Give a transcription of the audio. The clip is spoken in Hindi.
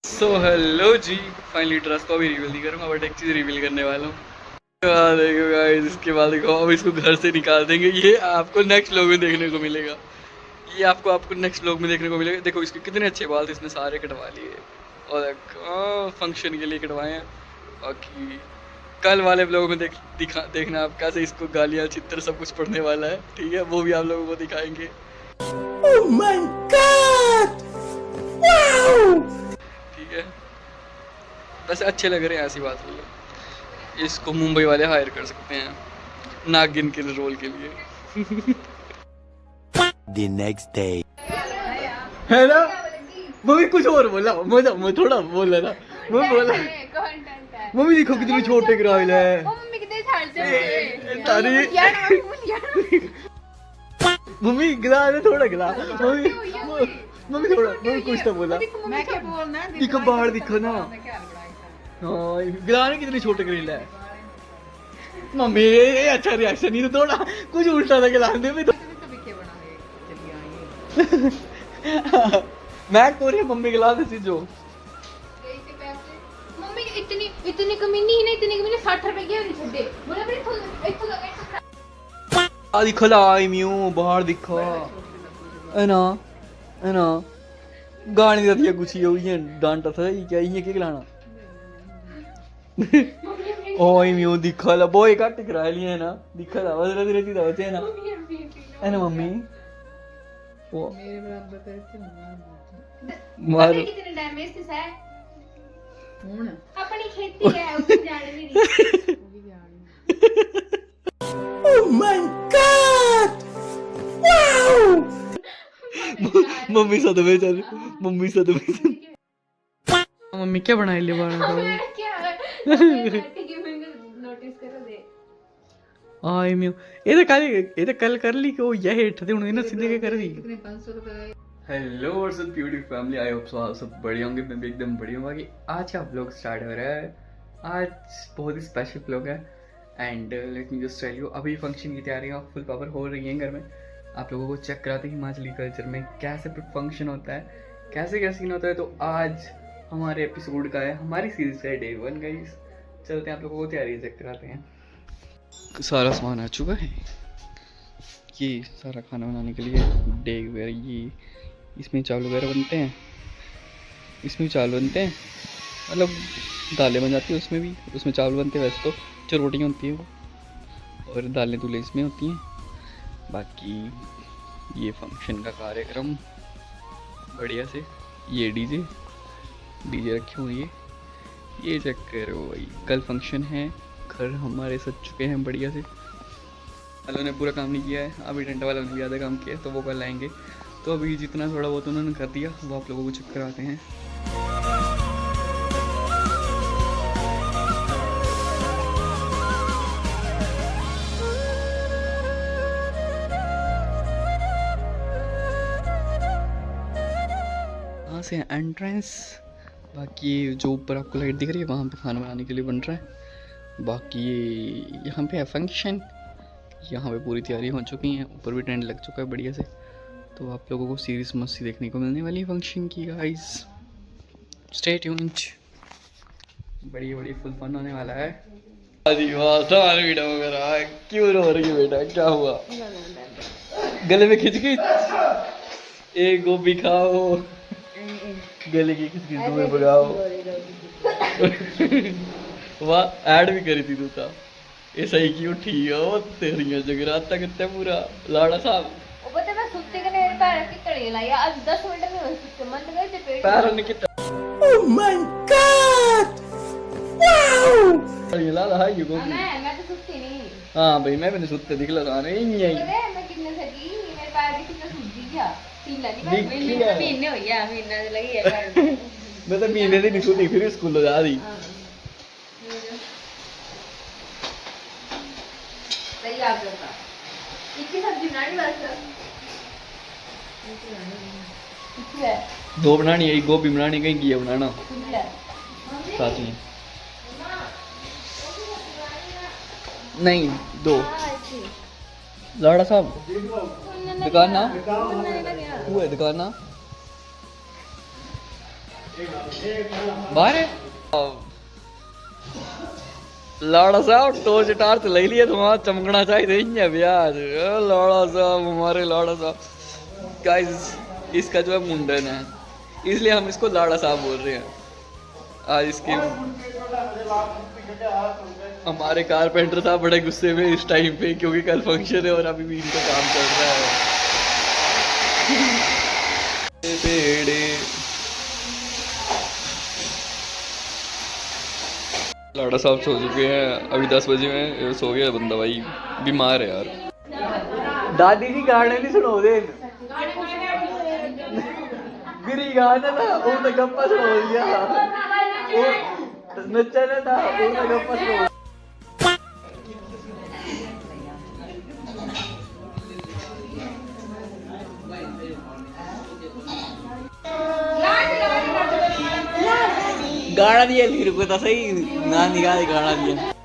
सो हेलो जी, फाइनली ड्रेस को अभी रिवील नहीं करूँगा बट एक चीज़ रिवील करने वाला हूँ। देखो गाइस, इसके बाद देखो अब इसको घर से निकाल देंगे। ये आपको नेक्स्ट व्लॉग में देखने को मिलेगा। ये आपको आपको नेक्स्ट व्लॉग में देखने को मिलेगा। देखो इसके कितने अच्छे बाल थे, इसने सारे कटवा लिए और फंक्शन के लिए कटवाए हैं। बाकी कल वाले व्लॉग में देखना आप कैसे इसको गालियाँ चित्र सब कुछ पढ़ने वाला है। ठीक है, वो भी आप लोगों को दिखाएंगे। Oh my God! Wow! ठीक है, वैसे अच्छे लग रहे हैं, ऐसी बात नहीं है। इसको मुंबई वाले हायर कर सकते हैं नागिन के रोल के लिए। The next day. है ना, मम्मी कुछ और बोला, मैं थोड़ा बोला ना, मैं बोला मम्मी देखो कितने छोटे ग्राइल है। मम्मी गिला ने थोड़ा गिला, मम्मी थोड़ा, मम्मी कुछ तो बोला। मैं क्या बोलना, दिखो बाहर दिखो ना, हाँ गिला ने कितने छोटे ग्रिल है। मम्मी ये अच्छा रिएक्शन नहीं तो थोड़ा कुछ उल्टा था गिला दे में तो। मैं कोरिया मम्मी गिला दे सी जो मम्मी इतनी कमी नहीं है, इतनी कमी नहीं, 60 रुपए की नहीं छड्डे बोले अपने इथों आ दिखो ला आई म्यू बाहर दिखो है ना गाने दी कुछ ही डांटा था क्या ये खिलाना। ओए म्यू दिखा ला बॉय कट करा लिए है ना, दिखा ला वजरा धीरे धीरे होते है ना मम्मी वो मेरे बराबर करके मार कितने डैमेज थे सर हूं अपनी खेती है ऊपर जाने मेरी। Oh my God! Wow! Mummy सदमे चल, मम्मी सदमे चल। मम्मी क्या बनाई ले बाड़ा क्या नोटिस करो दे आई म्यू ये तो कल कर ली कि वो ये हेठ थे उन्होंने सीधे के कर दी। कितने 500 रुपए। Hello what's up beautiful family, I hope so आप सब बढ़िया होंगे। मैं भी एकदम बढ़िया हूँ। बाकी आज का व्लॉग स्टार्ट हो रहा है। आज बहुत ही स्पेशल व्लॉग है and let me just tell you, अभी फंक्शन की तैयारियाँ फुल पावर हो रही हैं घर में। आप लोगों को चेक कराते हैं हिमाचली कल्चर में कैसे फंक्शन होता है, कैसे क्या सीन होता है। तो आज हमारे एपिसोड का है, हमारी सीरीज का है डे 1 गाइस। चलते हैं आप लोगों को तैयारी चेक कराते हैं। सारा सामान आ चुका है, ये सारा खाना बनाने के लिए डेग वगैरह, ये इसमें चावल वगैरह बनते हैं, इसमें चावल बनते हैं, मतलब दालें बन जाती है उसमें भी, उसमें चावल बनते हैं। वैसे तो जो रोटियाँ होती हैं वो, और दालें दूल्हे इसमें होती हैं। बाकी ये फंक्शन का कार्यक्रम बढ़िया से, ये डीजे रखे हुए, ये चेक करो भाई। कल फंक्शन है, घर हमारे सज चुके हैं बढ़िया से। अलो ने पूरा काम नहीं किया है, अभी टेंट वाला ने भी ज़्यादा काम किया है तो वो कल आएंगे। तो अभी जितना थोड़ा बहुत उन्होंने कर दिया वो आप लोगों को चेक कराते हैं। यहाँ से एंट्रेंस, बाकी जो ऊपर आपको लाइट दिख रही है वहाँ पे खाना बनाने के लिए बन रहा है। बाकी ये यहाँ पे है फंक्शन, यहाँ पे पूरी तैयारी हो चुकी है, ऊपर भी टेंट लग चुका है बढ़िया से। तो आप लोगों को सीरीज मस्ती देखने को मिलने वाली है फंक्शन की गाइस, स्टे ट्यून्ड। बढ़िया फुल फन होने वाला है। क्यों रो रही है बेटा, क्या हुआ? गले में खिंच एक गोभी खाओ, गले की खिंच दूर भगाओ। वाह ऐड भी करी थी तू था, ये सही की उठी हो तेरियां जगराता करते पूरा लाड़ा साहब। ओ पता मैं सुत्ते के मेरे पैर की तड़े लाई आज 10 मिनट में हो सकते मन गए थे पेट पैर ने कितना। ओह माय गॉड वाओ, ये लाला है ये गोभी। मैं तो सुत्ती नहीं। हां भाई मैं भी सुत्ते दिखला था नहीं मैं कितने सगी मेरे पैर की कितना सूज गया, 3 महीने हो गया, महीना लगी है। मैं तो महीने से नहीं सोती, फिर स्कूल जा रही। सही आ गया। इतनी सब्जी बनानी बस। दो बनानी है, एक गोभी बनानी, कहीं की है बनाना साथ में नहीं दो। लाड़ा साहब दुकान ना वो है दुकान ना बाहर है लाड़ा साहब टॉर्च टार्च ले लिया तुम्हारा चमकना चाहिए नहीं ब्याज लाड़ा साहब हमारे लाड़ा साहब गाइस इसका जो है मुंडन है इसलिए हम इसको लाड़ा साहब बोल रहे हैं आज इसकी हमारे कारपेंटर साहब बड़े गुस्से में इस टाइम पे क्योंकि कल फंक्शन है और अभी भी इनका काम चल रहा है पेड़े लाड़ा साहब सो चुके हैं अभी 10 बजे में सो गया बंदा भाई बीमार है यार दादी जी गाने नहीं सुनो दे गिरी गाना था वो तो गप्पा सुनो दिया वो नचना था वो तो गप्पा सुनो गाना दिया रुको तो सही ना निकाल गाना दिया